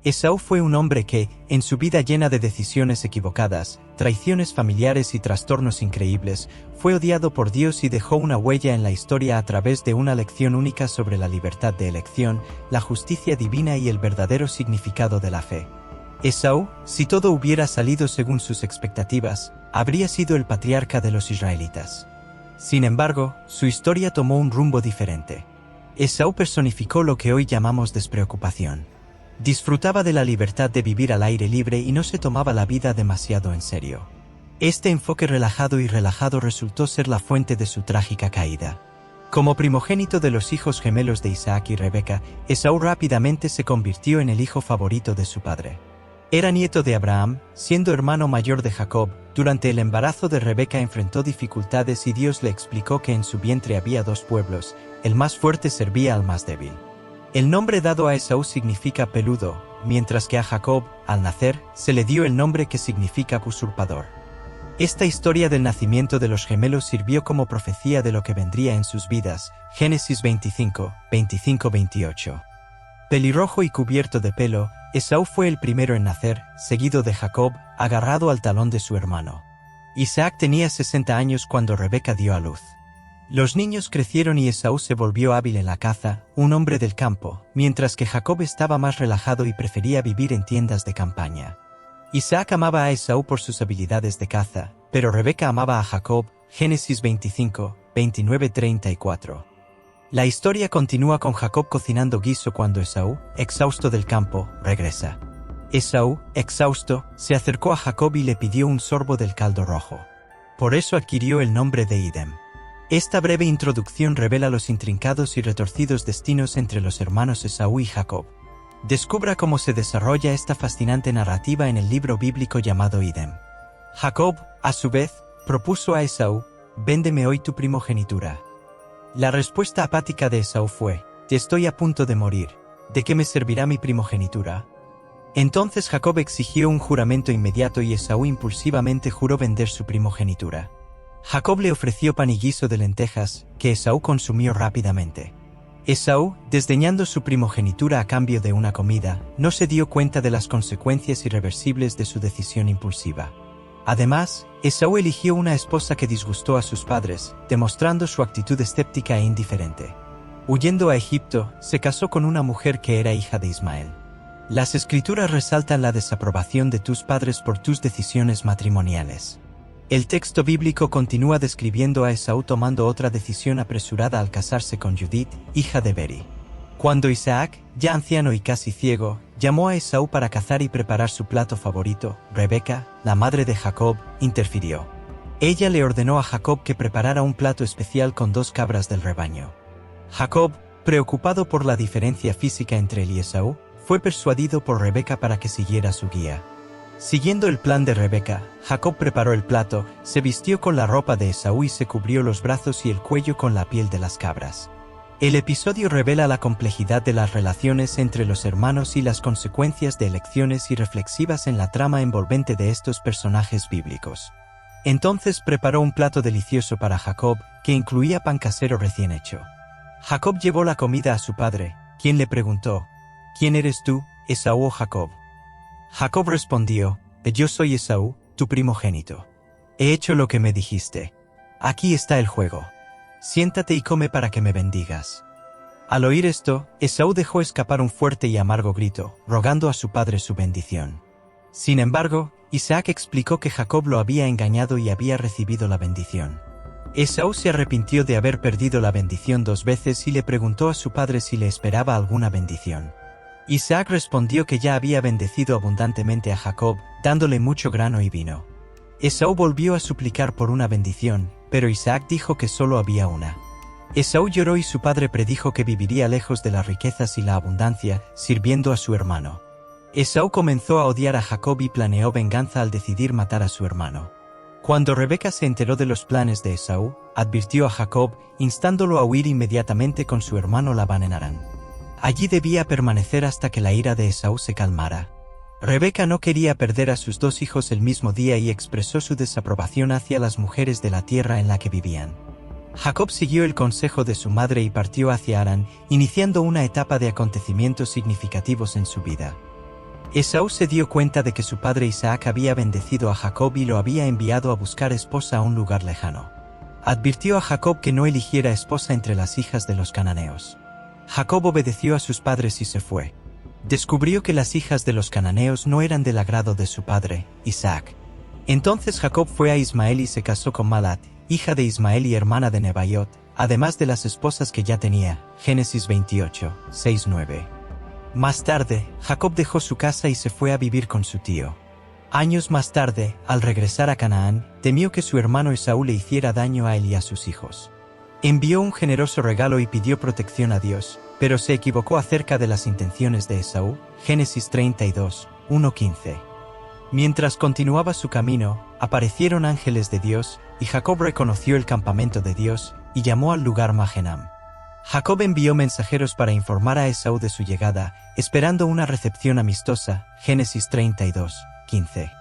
Esaú fue un hombre que, en su vida llena de decisiones equivocadas, traiciones familiares y trastornos increíbles, fue odiado por Dios y dejó una huella en la historia a través de una lección única sobre la libertad de elección, la justicia divina y el verdadero significado de la fe. Esaú, si todo hubiera salido según sus expectativas, habría sido el patriarca de los israelitas. Sin embargo, su historia tomó un rumbo diferente. Esaú personificó lo que hoy llamamos despreocupación. Disfrutaba de la libertad de vivir al aire libre y no se tomaba la vida demasiado en serio. Este enfoque relajado resultó ser la fuente de su trágica caída. Como primogénito de los hijos gemelos de Isaac y Rebeca, Esaú rápidamente se convirtió en el hijo favorito de su padre. Era nieto de Abraham, siendo hermano mayor de Jacob. Durante el embarazo de Rebeca enfrentó dificultades y Dios le explicó que en su vientre había dos pueblos, el más fuerte servía al más débil. El nombre dado a Esaú significa peludo, mientras que a Jacob, al nacer, se le dio el nombre que significa usurpador. Esta historia del nacimiento de los gemelos sirvió como profecía de lo que vendría en sus vidas. Génesis 25, 25-28. Pelirrojo y cubierto de pelo, Esaú fue el primero en nacer, seguido de Jacob, agarrado al talón de su hermano. Isaac tenía 60 años cuando Rebeca dio a luz. Los niños crecieron y Esaú se volvió hábil en la caza, un hombre del campo, mientras que Jacob estaba más relajado y prefería vivir en tiendas de campaña. Isaac amaba a Esaú por sus habilidades de caza, pero Rebeca amaba a Jacob. Génesis 25, 29-34. La historia continúa con Jacob cocinando guiso cuando Esaú, exhausto del campo, regresa. Esaú, exhausto, se acercó a Jacob y le pidió un sorbo del caldo rojo. Por eso adquirió el nombre de Edom. Esta breve introducción revela los intrincados y retorcidos destinos entre los hermanos Esaú y Jacob. Descubra cómo se desarrolla esta fascinante narrativa en el libro bíblico llamado Edom. Jacob, a su vez, propuso a Esaú: «Véndeme hoy tu primogenitura». La respuesta apática de Esaú fue: «Te estoy a punto de morir. ¿De qué me servirá mi primogenitura?». Entonces Jacob exigió un juramento inmediato y Esaú impulsivamente juró vender su primogenitura. Jacob le ofreció pan y guiso de lentejas, que Esaú consumió rápidamente. Esaú, desdeñando su primogenitura a cambio de una comida, no se dio cuenta de las consecuencias irreversibles de su decisión impulsiva. Además, Esaú eligió una esposa que disgustó a sus padres, demostrando su actitud escéptica e indiferente. Huyendo a Egipto, se casó con una mujer que era hija de Ismael. Las escrituras resaltan la desaprobación de tus padres por tus decisiones matrimoniales. El texto bíblico continúa describiendo a Esaú tomando otra decisión apresurada al casarse con Judith, hija de Beri. Cuando Isaac, ya anciano y casi ciego, llamó a Esaú para cazar y preparar su plato favorito, Rebeca, la madre de Jacob, interfirió. Ella le ordenó a Jacob que preparara un plato especial con 2 cabras del rebaño. Jacob, preocupado por la diferencia física entre él y Esaú, fue persuadido por Rebeca para que siguiera su guía. Siguiendo el plan de Rebeca, Jacob preparó el plato, se vistió con la ropa de Esaú y se cubrió los brazos y el cuello con la piel de las cabras. El episodio revela la complejidad de las relaciones entre los hermanos y las consecuencias de elecciones irreflexivas en la trama envolvente de estos personajes bíblicos. Entonces preparó un plato delicioso para Jacob, que incluía pan casero recién hecho. Jacob llevó la comida a su padre, quien le preguntó: «¿Quién eres tú, Esaú o Jacob?». Jacob respondió: «Yo soy Esaú, tu primogénito. He hecho lo que me dijiste. Aquí está el juego. Siéntate y come para que me bendigas». Al oír esto, Esaú dejó escapar un fuerte y amargo grito, rogando a su padre su bendición. Sin embargo, Isaac explicó que Jacob lo había engañado y había recibido la bendición. Esaú se arrepintió de haber perdido la bendición 2 veces y le preguntó a su padre si le esperaba alguna bendición. Isaac respondió que ya había bendecido abundantemente a Jacob, dándole mucho grano y vino. Esaú volvió a suplicar por una bendición, pero Isaac dijo que solo había una. Esaú lloró y su padre predijo que viviría lejos de las riquezas y la abundancia, sirviendo a su hermano. Esaú comenzó a odiar a Jacob y planeó venganza al decidir matar a su hermano. Cuando Rebeca se enteró de los planes de Esaú, advirtió a Jacob, instándolo a huir inmediatamente con su hermano Labán en Harán. Allí debía permanecer hasta que la ira de Esaú se calmara. Rebeca no quería perder a sus 2 hijos el mismo día y expresó su desaprobación hacia las mujeres de la tierra en la que vivían. Jacob siguió el consejo de su madre y partió hacia Harán, iniciando una etapa de acontecimientos significativos en su vida. Esaú se dio cuenta de que su padre Isaac había bendecido a Jacob y lo había enviado a buscar esposa a un lugar lejano. Advirtió a Jacob que no eligiera esposa entre las hijas de los cananeos. Jacob obedeció a sus padres y se fue. Descubrió que las hijas de los cananeos no eran del agrado de su padre, Isaac. Entonces Jacob fue a Ismael y se casó con Malat, hija de Ismael y hermana de Nebaiot, además de las esposas que ya tenía. Génesis 28, 6-9. Más tarde, Jacob dejó su casa y se fue a vivir con su tío. Años más tarde, al regresar a Canaán, temió que su hermano Esaú le hiciera daño a él y a sus hijos. Envió un generoso regalo y pidió protección a Dios, pero se equivocó acerca de las intenciones de Esaú. Génesis 32, 1-15. Mientras continuaba su camino, aparecieron ángeles de Dios, y Jacob reconoció el campamento de Dios, y llamó al lugar Magenam. Jacob envió mensajeros para informar a Esaú de su llegada, esperando una recepción amistosa. Génesis 32, 15.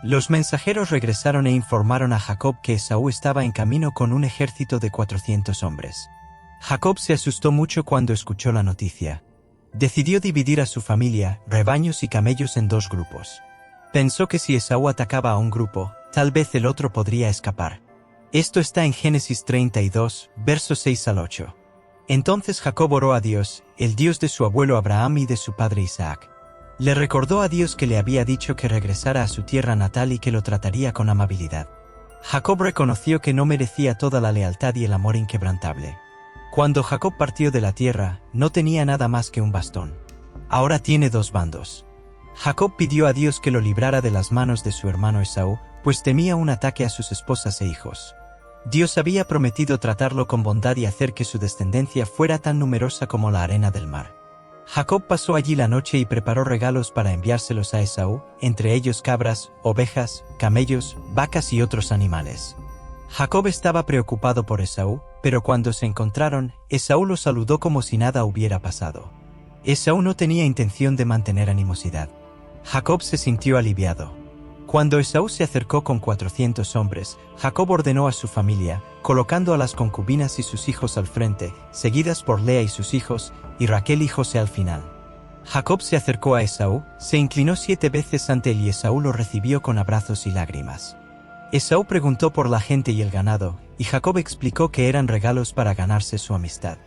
Los mensajeros regresaron e informaron a Jacob que Esaú estaba en camino con un ejército de 400 hombres. Jacob se asustó mucho cuando escuchó la noticia. Decidió dividir a su familia, rebaños y camellos en dos grupos. Pensó que si Esaú atacaba a un grupo, tal vez el otro podría escapar. Esto está en Génesis 32, versos 6-8. Entonces Jacob oró a Dios, el Dios de su abuelo Abraham y de su padre Isaac. Le recordó a Dios que le había dicho que regresara a su tierra natal y que lo trataría con amabilidad. Jacob reconoció que no merecía toda la lealtad y el amor inquebrantable. Cuando Jacob partió de la tierra, no tenía nada más que un bastón. Ahora tiene dos bandos. Jacob pidió a Dios que lo librara de las manos de su hermano Esaú, pues temía un ataque a sus esposas e hijos. Dios había prometido tratarlo con bondad y hacer que su descendencia fuera tan numerosa como la arena del mar. Jacob pasó allí la noche y preparó regalos para enviárselos a Esaú, entre ellos cabras, ovejas, camellos, vacas y otros animales. Jacob estaba preocupado por Esaú, pero cuando se encontraron, Esaú lo saludó como si nada hubiera pasado. Esaú no tenía intención de mantener animosidad. Jacob se sintió aliviado. Cuando Esaú se acercó con 400 hombres, Jacob ordenó a su familia, colocando a las concubinas y sus hijos al frente, seguidas por Lea y sus hijos, y Raquel y José al final. Jacob se acercó a Esaú, se inclinó 7 veces ante él y Esaú lo recibió con abrazos y lágrimas. Esaú preguntó por la gente y el ganado, y Jacob explicó que eran regalos para ganarse su amistad.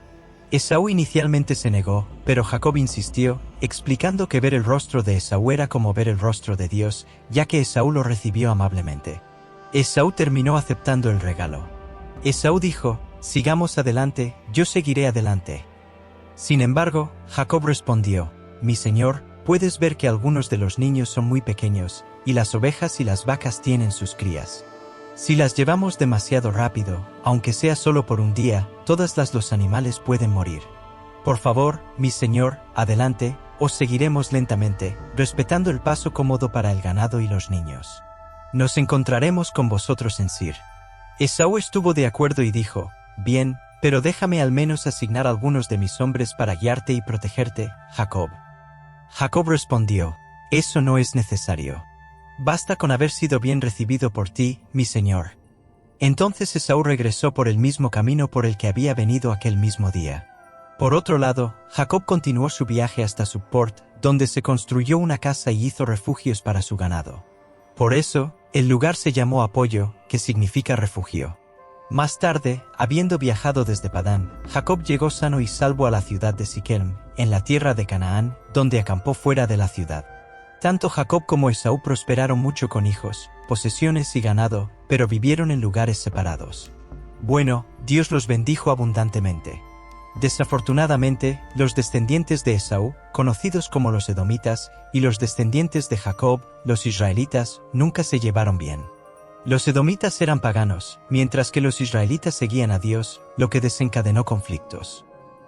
Esaú inicialmente se negó, pero Jacob insistió, explicando que ver el rostro de Esaú era como ver el rostro de Dios, ya que Esaú lo recibió amablemente. Esaú terminó aceptando el regalo. Esaú dijo, «Sigamos adelante, yo seguiré adelante». Sin embargo, Jacob respondió, «Mi señor, puedes ver que algunos de los niños son muy pequeños, y las ovejas y las vacas tienen sus crías. Si las llevamos demasiado rápido, aunque sea solo por un día, todos los animales pueden morir. Por favor, mi señor, adelante, os seguiremos lentamente, respetando el paso cómodo para el ganado y los niños. Nos encontraremos con vosotros en Sir». Esaú estuvo de acuerdo y dijo, «Bien, pero déjame al menos asignar algunos de mis hombres para guiarte y protegerte, Jacob». Jacob respondió, «Eso no es necesario. Basta con haber sido bien recibido por ti, mi señor». Entonces Esaú regresó por el mismo camino por el que había venido aquel mismo día. Por otro lado, Jacob continuó su viaje hasta Support, donde se construyó una casa y hizo refugios para su ganado. Por eso, el lugar se llamó Apoyo, que significa refugio. Más tarde, habiendo viajado desde Padán, Jacob llegó sano y salvo a la ciudad de Siquem, en la tierra de Canaán, donde acampó fuera de la ciudad. Tanto Jacob como Esaú prosperaron mucho con hijos, posesiones y ganado, pero vivieron en lugares separados. Bueno, Dios los bendijo abundantemente. Desafortunadamente, los descendientes de Esaú, conocidos como los edomitas, y los descendientes de Jacob, los israelitas, nunca se llevaron bien. Los edomitas eran paganos, mientras que los israelitas seguían a Dios, lo que desencadenó conflictos.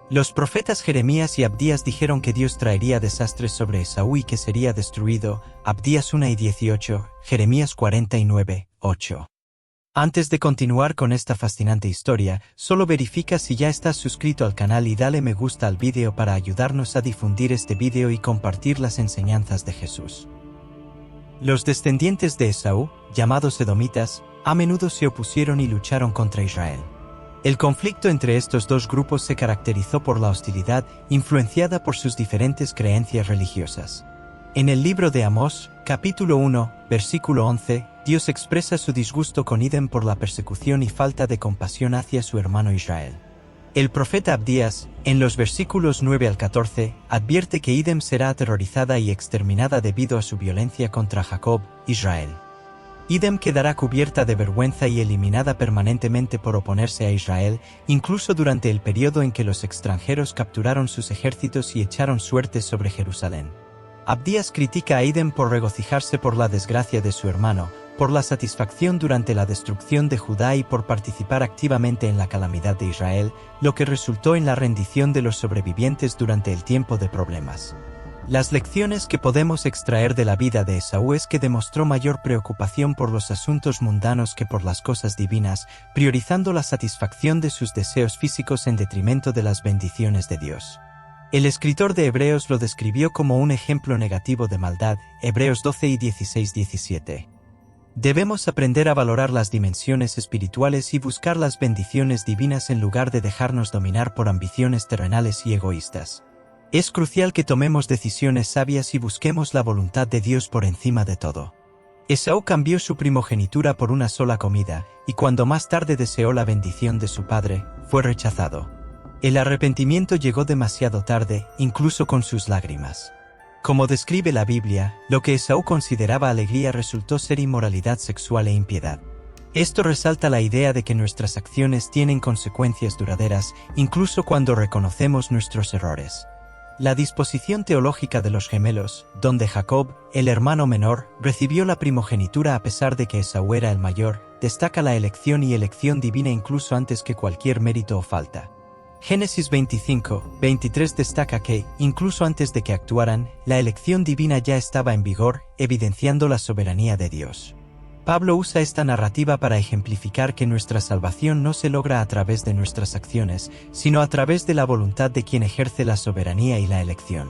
Los profetas Jeremías y Abdías dijeron que Dios traería desastres sobre Esaú y que sería destruido, Abdías 1:18, Jeremías 49:8. Antes de continuar con esta fascinante historia, solo verifica si ya estás suscrito al canal y dale me gusta al vídeo para ayudarnos a difundir este vídeo y compartir las enseñanzas de Jesús. Los descendientes de Esaú, llamados edomitas, a menudo se opusieron y lucharon contra Israel. El conflicto entre estos dos grupos se caracterizó por la hostilidad, influenciada por sus diferentes creencias religiosas. En el libro de Amós, capítulo 1, versículo 11, Dios expresa su disgusto con Edom por la persecución y falta de compasión hacia su hermano Israel. El profeta Abdías, en los versículos 9 al 14, advierte que Edom será aterrorizada y exterminada debido a su violencia contra Jacob, Israel. Edom quedará cubierta de vergüenza y eliminada permanentemente por oponerse a Israel, incluso durante el periodo en que los extranjeros capturaron sus ejércitos y echaron suertes sobre Jerusalén. Abdías critica a Edom por regocijarse por la desgracia de su hermano, por la satisfacción durante la destrucción de Judá y por participar activamente en la calamidad de Israel, lo que resultó en la rendición de los sobrevivientes durante el tiempo de problemas. Las lecciones que podemos extraer de la vida de Esaú es que demostró mayor preocupación por los asuntos mundanos que por las cosas divinas, priorizando la satisfacción de sus deseos físicos en detrimento de las bendiciones de Dios. El escritor de Hebreos lo describió como un ejemplo negativo de maldad, Hebreos 12 y 16-17. Debemos aprender a valorar las dimensiones espirituales y buscar las bendiciones divinas en lugar de dejarnos dominar por ambiciones terrenales y egoístas. Es crucial que tomemos decisiones sabias y busquemos la voluntad de Dios por encima de todo. Esaú cambió su primogenitura por una sola comida, y cuando más tarde deseó la bendición de su padre, fue rechazado. El arrepentimiento llegó demasiado tarde, incluso con sus lágrimas. Como describe la Biblia, lo que Esaú consideraba alegría resultó ser inmoralidad sexual e impiedad. Esto resalta la idea de que nuestras acciones tienen consecuencias duraderas, incluso cuando reconocemos nuestros errores. La disposición teológica de los gemelos, donde Jacob, el hermano menor, recibió la primogenitura a pesar de que Esaú era el mayor, destaca la elección y elección divina incluso antes que cualquier mérito o falta. Génesis 25:23 destaca que, incluso antes de que actuaran, la elección divina ya estaba en vigor, evidenciando la soberanía de Dios. Pablo usa esta narrativa para ejemplificar que nuestra salvación no se logra a través de nuestras acciones, sino a través de la voluntad de quien ejerce la soberanía y la elección.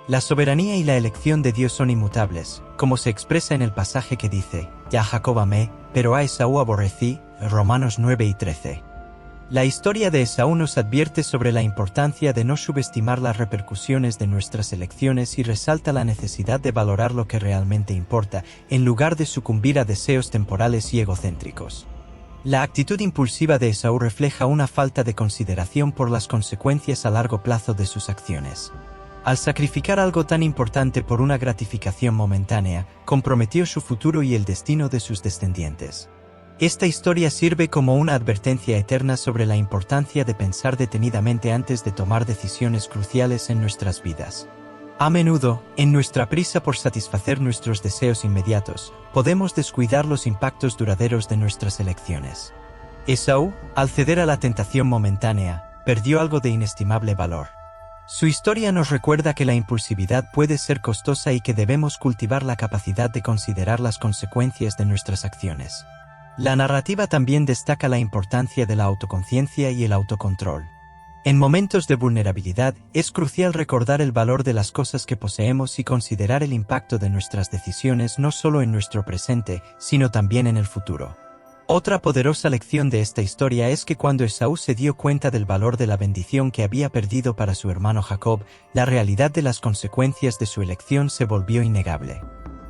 La soberanía y la elección de Dios son inmutables, como se expresa en el pasaje que dice, «Y a Jacob amé, pero a Esaú aborrecí», Romanos 9 y 13. La historia de Esaú nos advierte sobre la importancia de no subestimar las repercusiones de nuestras elecciones y resalta la necesidad de valorar lo que realmente importa, en lugar de sucumbir a deseos temporales y egocéntricos. La actitud impulsiva de Esaú refleja una falta de consideración por las consecuencias a largo plazo de sus acciones. Al sacrificar algo tan importante por una gratificación momentánea, comprometió su futuro y el destino de sus descendientes. Esta historia sirve como una advertencia eterna sobre la importancia de pensar detenidamente antes de tomar decisiones cruciales en nuestras vidas. A menudo, en nuestra prisa por satisfacer nuestros deseos inmediatos, podemos descuidar los impactos duraderos de nuestras elecciones. Esaú, al ceder a la tentación momentánea, perdió algo de inestimable valor. Su historia nos recuerda que la impulsividad puede ser costosa y que debemos cultivar la capacidad de considerar las consecuencias de nuestras acciones. La narrativa también destaca la importancia de la autoconciencia y el autocontrol. En momentos de vulnerabilidad, es crucial recordar el valor de las cosas que poseemos y considerar el impacto de nuestras decisiones no solo en nuestro presente, sino también en el futuro. Otra poderosa lección de esta historia es que cuando Esaú se dio cuenta del valor de la bendición que había perdido para su hermano Jacob, la realidad de las consecuencias de su elección se volvió innegable.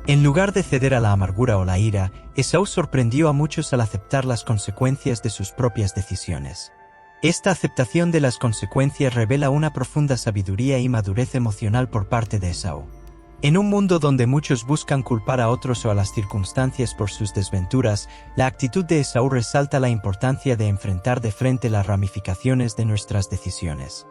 En lugar de ceder a la amargura o la ira, Esaú sorprendió a muchos al aceptar las consecuencias de sus propias decisiones. Esta aceptación de las consecuencias revela una profunda sabiduría y madurez emocional por parte de Esaú. En un mundo donde muchos buscan culpar a otros o a las circunstancias por sus desventuras, la actitud de Esaú resalta la importancia de enfrentar de frente las ramificaciones de nuestras decisiones.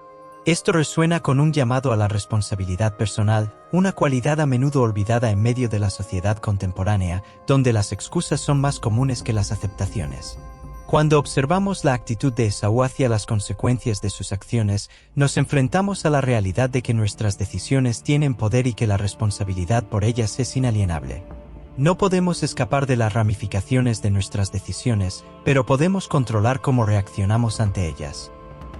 Esto resuena con un llamado a la responsabilidad personal, una cualidad a menudo olvidada en medio de la sociedad contemporánea, donde las excusas son más comunes que las aceptaciones. Cuando observamos la actitud de Esaú hacia las consecuencias de sus acciones, nos enfrentamos a la realidad de que nuestras decisiones tienen poder y que la responsabilidad por ellas es inalienable. No podemos escapar de las ramificaciones de nuestras decisiones, pero podemos controlar cómo reaccionamos ante ellas.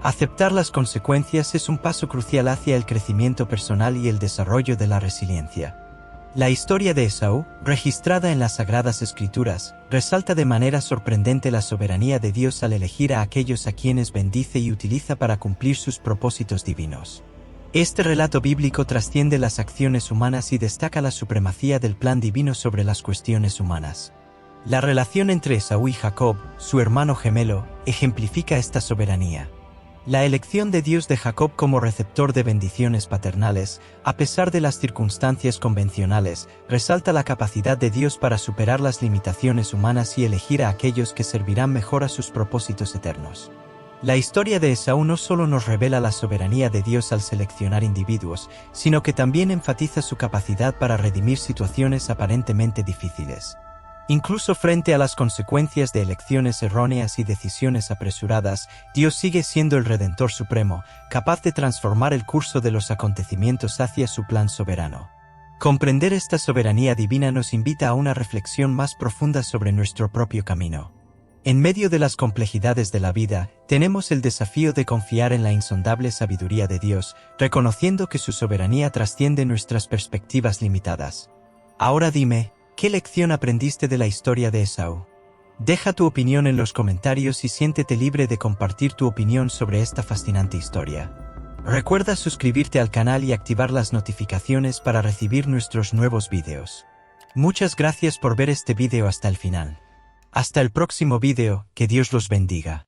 Aceptar las consecuencias es un paso crucial hacia el crecimiento personal y el desarrollo de la resiliencia. La historia de Esaú, registrada en las Sagradas Escrituras, resalta de manera sorprendente la soberanía de Dios al elegir a aquellos a quienes bendice y utiliza para cumplir sus propósitos divinos. Este relato bíblico trasciende las acciones humanas y destaca la supremacía del plan divino sobre las cuestiones humanas. La relación entre Esaú y Jacob, su hermano gemelo, ejemplifica esta soberanía. La elección de Dios de Jacob como receptor de bendiciones paternales, a pesar de las circunstancias convencionales, resalta la capacidad de Dios para superar las limitaciones humanas y elegir a aquellos que servirán mejor a sus propósitos eternos. La historia de Esaú no solo nos revela la soberanía de Dios al seleccionar individuos, sino que también enfatiza su capacidad para redimir situaciones aparentemente difíciles. Incluso frente a las consecuencias de elecciones erróneas y decisiones apresuradas, Dios sigue siendo el Redentor Supremo, capaz de transformar el curso de los acontecimientos hacia su plan soberano. Comprender esta soberanía divina nos invita a una reflexión más profunda sobre nuestro propio camino. En medio de las complejidades de la vida, tenemos el desafío de confiar en la insondable sabiduría de Dios, reconociendo que su soberanía trasciende nuestras perspectivas limitadas. Ahora dime, ¿qué lección aprendiste de la historia de Esaú? Deja tu opinión en los comentarios y siéntete libre de compartir tu opinión sobre esta fascinante historia. Recuerda suscribirte al canal y activar las notificaciones para recibir nuestros nuevos vídeos. Muchas gracias por ver este vídeo hasta el final. Hasta el próximo vídeo, que Dios los bendiga.